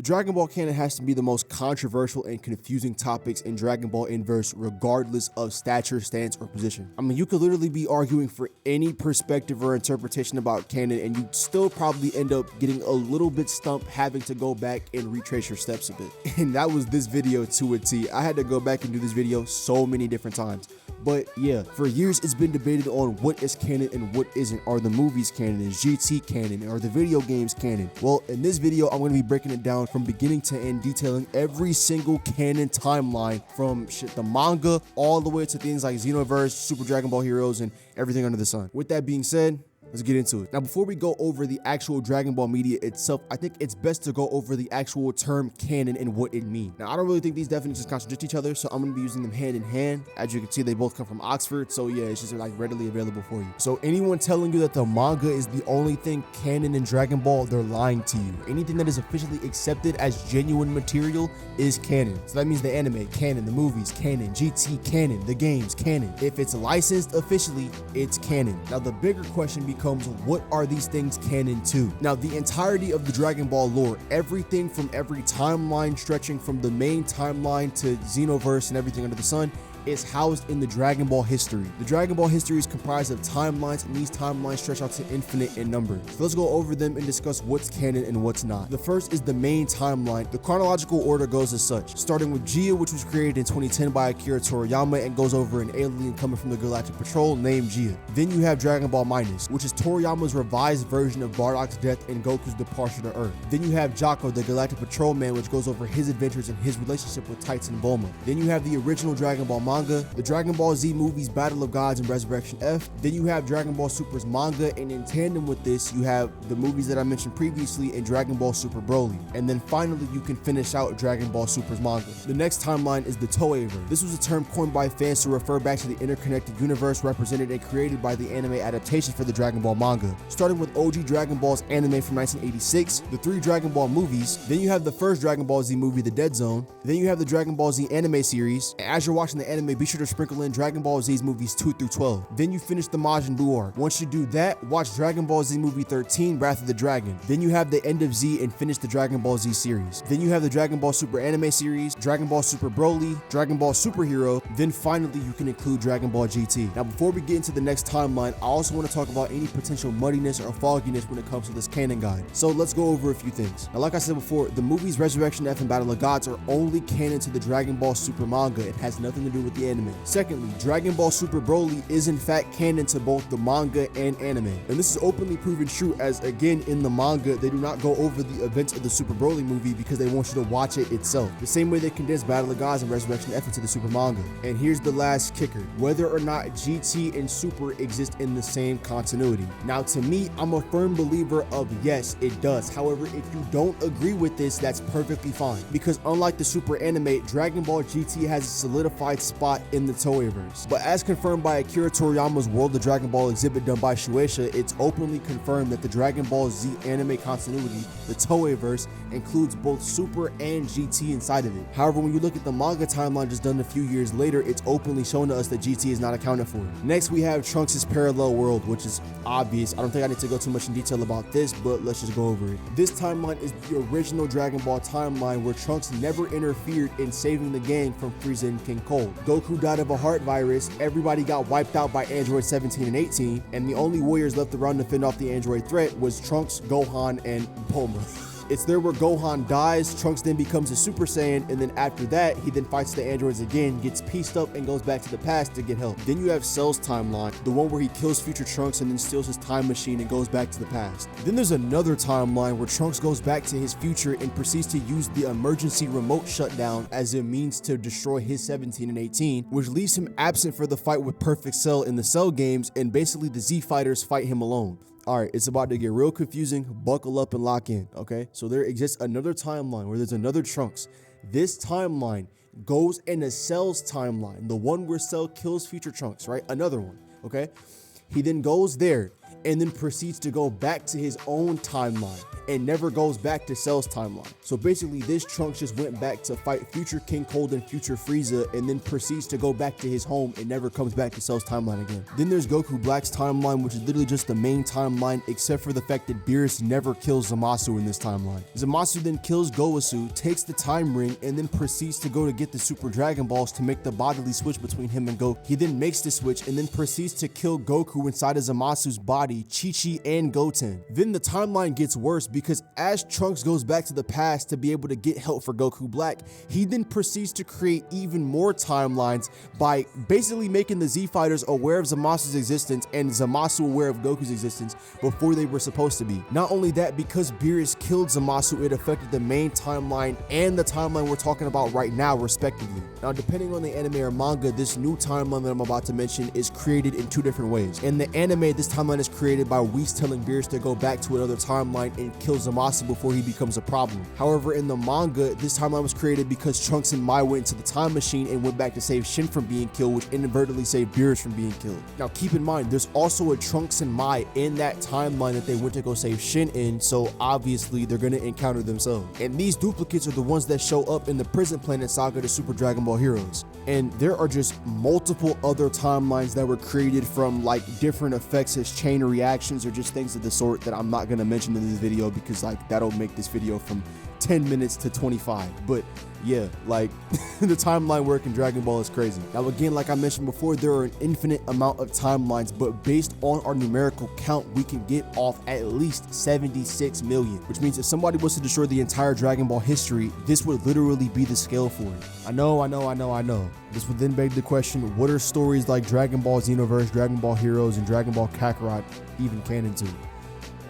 The Dragon Ball canon has to be the most controversial and confusing topics in Dragon Ball Inverse, regardless of stature, stance, or position. I mean, you could literally be arguing for any perspective or interpretation about canon, and you'd still probably end up getting a little bit stumped having to go back and retrace your steps a bit. And that was this video to a T. I had to go back and do this video so many different times. But yeah, for years it's been debated on what is canon and what isn't. Are the movies canon? Is GT canon? Are the video games canon? Well, in this video, I'm going to be breaking it down from beginning to end, detailing every single canon timeline from the manga all the way to things like Xenoverse, Super Dragon Ball Heroes, and everything under the sun. With that being said, let's get into it. Now, before we go over the actual Dragon Ball media itself, I think it's best to go over the actual term canon and what it means. Now, I don't really think these definitions contradict each other, so I'm going to be using them hand in hand. As you can see, they both come from Oxford, so yeah, it's just like readily available for you. So anyone telling you that the manga is the only thing canon in Dragon Ball, they're lying to you. Anything that is officially accepted as genuine material is canon. So that means the anime, canon, the movies, canon, GT, canon, the games, canon. If it's licensed officially, it's canon. Now, the bigger question becomes, what are these things canon to? Now, the entirety of the Dragon Ball lore, everything from every timeline stretching from the main timeline to Xenoverse and everything under the sun, is housed in the Dragon Ball history. The Dragon Ball history is comprised of timelines, and these timelines stretch out to infinite in number. So let's go over them and discuss what's canon and what's not. The first is the main timeline. The chronological order goes as such, starting with Gia, which was created in 2010 by Akira Toriyama and goes over an alien coming from the Galactic Patrol named Gia. Then you have Dragon Ball Minus, which is Toriyama's revised version of Bardock's death and Goku's departure to Earth. Then you have Jocko, the Galactic Patrolman, which goes over his adventures and his relationship with Titan Bulma. Then you have the original Dragon Ball manga, the Dragon Ball Z movies Battle of Gods and Resurrection F. Then you have Dragon Ball Super's manga, and in tandem with this, you have the movies that I mentioned previously and Dragon Ball Super Broly. And then finally, you can finish out Dragon Ball Super's manga. The next timeline is the toeiverse. This was a term coined by fans to refer back to the interconnected universe represented and created by the anime adaptation for the Dragon Ball manga. Starting with OG Dragon Ball's anime from 1986, the 3 Dragon Ball movies, then you have the first Dragon Ball Z movie, The Dead Zone, then you have the Dragon Ball Z anime series, and as you're watching the anime, be sure to sprinkle in Dragon Ball Z's movies 2 through 12. Then you finish the Majin Buu arc. Once you do that, watch Dragon Ball Z movie 13, Wrath of the Dragon. Then you have the end of Z and finish the Dragon Ball Z series. Then you have the Dragon Ball Super anime series, Dragon Ball Super Broly, Dragon Ball Super Hero. Then finally, you can include Dragon Ball GT. Now, before we get into the next timeline, I also want to talk about any potential muddiness or fogginess when it comes to this canon guide. So let's go over a few things. Now, like I said before, the movies Resurrection F and Battle of Gods are only canon to the Dragon Ball Super manga. It has nothing to do with the anime. Secondly, Dragon Ball Super Broly is in fact canon to both the manga and anime. And this is openly proven true, as again in the manga, they do not go over the events of the Super Broly movie because they want you to watch it itself. The same way they condensed Battle of Gods and Resurrection F into the Super manga. And here's the last kicker: whether or not GT and Super exist in the same continuity. Now, to me, I'm a firm believer of yes, it does. However, if you don't agree with this, that's perfectly fine. Because unlike the Super anime, Dragon Ball GT has a solidified spot in the toeiverse. But as confirmed by Akira Toriyama's World of Dragon Ball exhibit done by Shueisha, it's openly confirmed that the Dragon Ball Z anime continuity, the toeiverse, includes both Super and GT inside of it. However, when you look at the manga timeline just done a few years later, it's openly shown to us that GT is not accounted for. Next, we have Trunks' parallel world, which is obvious. I don't think I need to go too much in detail about this, but let's just go over it. This timeline is the original Dragon Ball timeline where Trunks never interfered in saving the gang from Frieza and King Cold. Goku died of a heart virus, everybody got wiped out by Android 17 and 18, and the only warriors left around to fend off the android threat was Trunks, Gohan, and Bulma. It's there where Gohan dies, Trunks then becomes a Super Saiyan, and then after that, he then fights the androids again, gets pieced up, and goes back to the past to get help. Then you have Cell's timeline, the one where he kills future Trunks and then steals his time machine and goes back to the past. Then there's another timeline where Trunks goes back to his future and proceeds to use the emergency remote shutdown as a means to destroy his 17 and 18, which leaves him absent for the fight with Perfect Cell in the Cell games, and basically the Z fighters fight him alone. Alright, it's about to get real confusing. Buckle up and lock in, okay? So there exists another timeline where there's another Trunks. This timeline goes into Cell's timeline, the one where Cell kills future Trunks, right? Another one, okay? He then goes there and then proceeds to go back to his own timeline and never goes back to Cell's timeline. So basically this Trunks just went back to fight future King Cold and future Frieza and then proceeds to go back to his home and never comes back to Cell's timeline again. Then there's Goku Black's timeline, which is literally just the main timeline except for the fact that Beerus never kills Zamasu in this timeline. Zamasu then kills Gowasu, takes the time ring, and then proceeds to go to get the Super Dragon Balls to make the bodily switch between him and Goku. He then makes the switch and then proceeds to kill Goku inside of Zamasu's body, Chi-Chi, and Goten. Then the timeline gets worse because as Trunks goes back to the past to be able to get help for Goku Black, he then proceeds to create even more timelines by basically making the Z-Fighters aware of Zamasu's existence and Zamasu aware of Goku's existence before they were supposed to be. Not only that, because Beerus killed Zamasu, it affected the main timeline and the timeline we're talking about right now, respectively. Now, depending on the anime or manga, this new timeline that I'm about to mention is created in two different ways. In the anime, this timeline is created by Whis telling Beerus to go back to another timeline and kill Zamasu before he becomes a problem. However, in the manga, this timeline was created because Trunks and Mai went into the time machine and went back to save Shin from being killed, which inadvertently saved Beerus from being killed. Now, keep in mind, there's also a Trunks and Mai in that timeline that they went to go save Shin in, so obviously they're going to encounter themselves. And these duplicates are the ones that show up in the Prison Planet saga to Super Dragon Ball Heroes. And there are just multiple other timelines that were created from like different effects as chain reactions or just things of the sort that I'm not going to mention in this video because like that'll make this video from 10 minutes to 25. But yeah, like the timeline work in Dragon Ball is crazy. Now again, like I mentioned before, there are an infinite amount of timelines, but based on our numerical count, we can get off at least 76 million, which means if somebody was to destroy the entire Dragon Ball history, this would literally be the scale for it. I know. This would then beg the question, what are stories like Dragon Ball Xenoverse, Dragon Ball Heroes, and Dragon Ball Kakarot even canon to?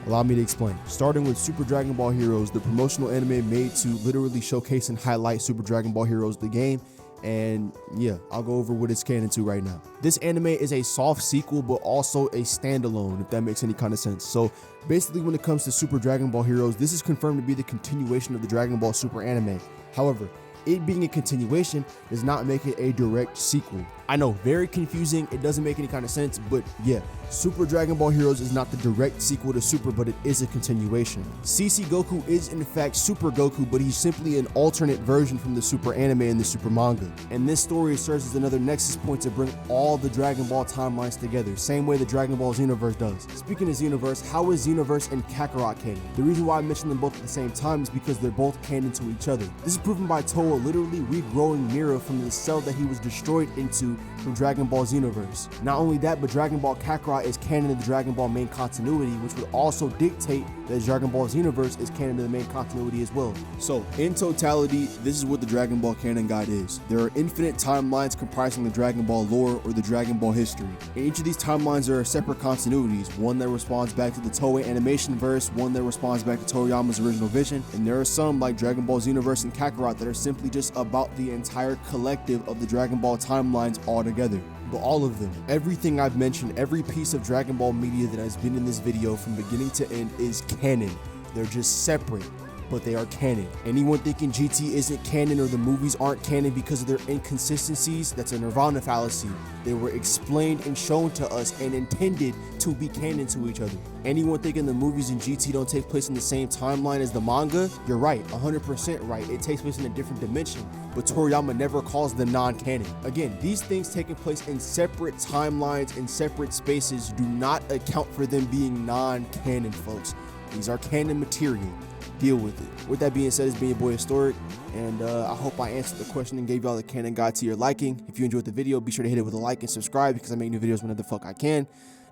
Allow me to explain. Starting with Super Dragon Ball Heroes, the promotional anime made to literally showcase and highlight Super Dragon Ball Heroes, the game, and yeah, I'll go over what it's canon to right now. This anime is a soft sequel, but also a standalone, if that makes any kind of sense. So basically, when it comes to Super Dragon Ball Heroes, this is confirmed to be the continuation of the Dragon Ball Super anime. However, it being a continuation does not make it a direct sequel. I know, very confusing, it doesn't make any kind of sense, but yeah, Super Dragon Ball Heroes is not the direct sequel to Super, but it is a continuation. CC Goku is in fact Super Goku, but he's simply an alternate version from the Super anime and the Super manga. And this story serves as another nexus point to bring all the Dragon Ball timelines together, same way the Dragon Ball Xenoverse does. Speaking of Xenoverse, how is Xenoverse and Kakarot canon? The reason why I mention them both at the same time is because they're both canon to each other. This is proven by Toa literally regrowing Mira from the cell that he was destroyed into from Dragon Ball Xenoverse. Not only that, but Dragon Ball Kakarot is canon in the Dragon Ball main continuity, which would also dictate that Dragon Ball Xenoverse is canon to the main continuity as well. So, in totality, this is what the Dragon Ball canon guide is. There are infinite timelines comprising the Dragon Ball lore or the Dragon Ball history. In each of these timelines, there are separate continuities, one that responds back to the Toei animation verse, one that responds back to Toriyama's original vision, and there are some, like Dragon Ball Xenoverse and Kakarot, that are simply just about the entire collective of the Dragon Ball timelines all together. But all of them, everything I've mentioned, every piece of Dragon Ball media that has been in this video from beginning to end is canon. They're just separate, but they are canon. Anyone thinking GT isn't canon or the movies aren't canon because of their inconsistencies, that's a Nirvana fallacy. They were explained and shown to us and intended to be canon to each other. Anyone thinking the movies in GT don't take place in the same timeline as the manga, you're right, 100% right. It takes place in a different dimension, but Toriyama never calls them non-canon. Again, these things taking place in separate timelines and separate spaces do not account for them being non-canon, folks. These are canon material. Deal with it. With that being said, it's been your boy Historic, and I hope I answered the question and gave y'all the canon guide to your liking. If you enjoyed the video, be sure to hit it with a like and subscribe because I make new videos whenever the fuck I can.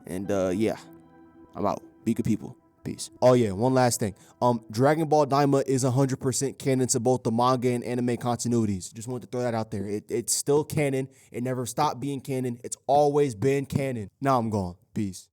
And yeah, I'm out. Be good people. Peace. Oh yeah, one last thing. Dragon Ball Daima is 100% canon to both the manga and anime continuities. Just wanted to throw that out there. It's still canon. It never stopped being canon. It's always been canon. Now I'm gone. Peace.